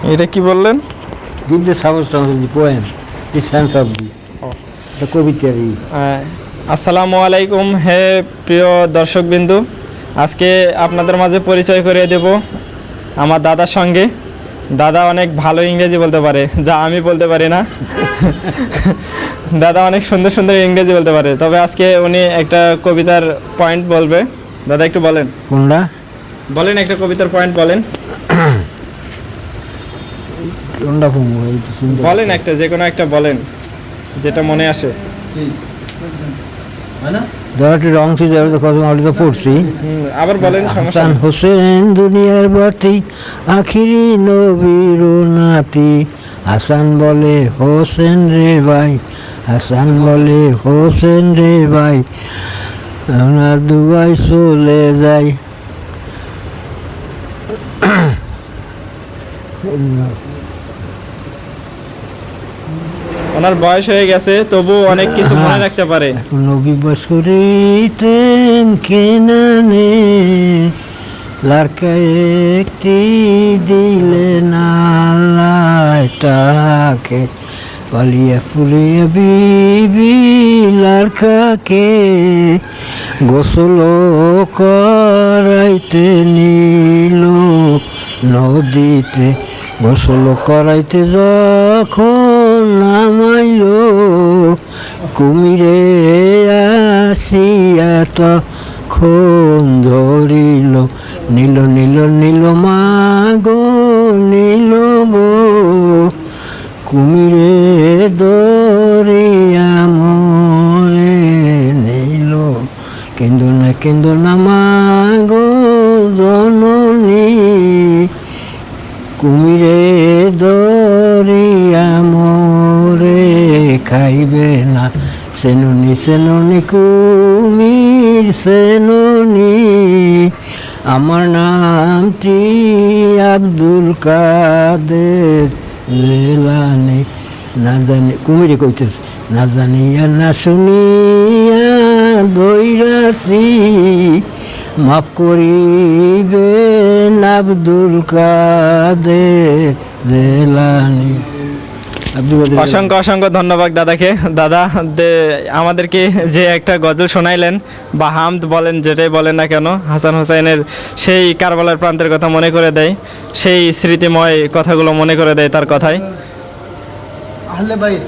এটা কি বললেন? Give the substance of the poem, the sense of the কবিতা। আসসালামু আলাইকুম। হে প্রিয় দর্শকবিন্দু, আজকে আপনাদের মাঝে পরিচয় করিয়ে দেব আমার দাদার সঙ্গে। দাদা অনেক ভালো ইংরেজি বলতে পারে, যা আমি বলতে পারি না। দাদা অনেক সুন্দর সুন্দর ইংরেজি বলতে পারে, তবে আজকে উনি একটা কবিতার পয়েন্ট বলবে। দাদা একটু বলেন। কোনটা বলেন, একটা কবিতার পয়েন্ট বলেন। কোনটা বলেন একটা, যে কোনো একটা বলেন যেটা মনে আসে। ধরাটি রং ছিল কথা আমি তো পড়ছি। আবার বলেন। হাসান হোসেন দুনিয়ার বাতি, আখিরি নবীর নাতি। হাসান বলে হোসেন রে ভাই, হাসান বলে হোসেন রে ভাই, আমরা দুবাই চলে যাই। ওনার বয়স হয়ে গেছে, তবু অনেক কিছু মনে রাখতে পারে। নবী বস করিতেন কেনানে, লারকা একটি দিলে নালাইটাকে, পালিয়া পুলিয়া বিবি লারকাকে গোসল করাইতে নিল নদীতে। গোসল করাইতে যখন নামাইল, কুমিরে আসিয়া তখন ধরিল। নীল নীল নীল মাগো নীল গো, কুমিরে ধরিয়া মরে নীল। কেন্দু না মাগো জননী, কুমিরে দরিয়া মোরে খাইবে না। সেনুনি সেনুনি কুমির সেনুনি, আমার নামটি আব্দুল কাদের জেলানি। না জানি কুমিরে কইতেছে, না জানিয়া না শুনিয়া দইরাছি, মাফ করিবেন আব্দুল কাদের জেলানি। অসংখ্য অসংখ্য ধন্যবাদ দাদাকে। দাদা আমাদেরকে যে একটা গজল শোনাইলেন বা হামদ বলেন, যেটাই বলেন না কেন, হাসান হোসেনের সেই কারবালার প্রান্তের কথা মনে করে দেয়, সেই স্মৃতিময় কথাগুলো মনে করে দেয় তার কথায়। আহলে বাইত।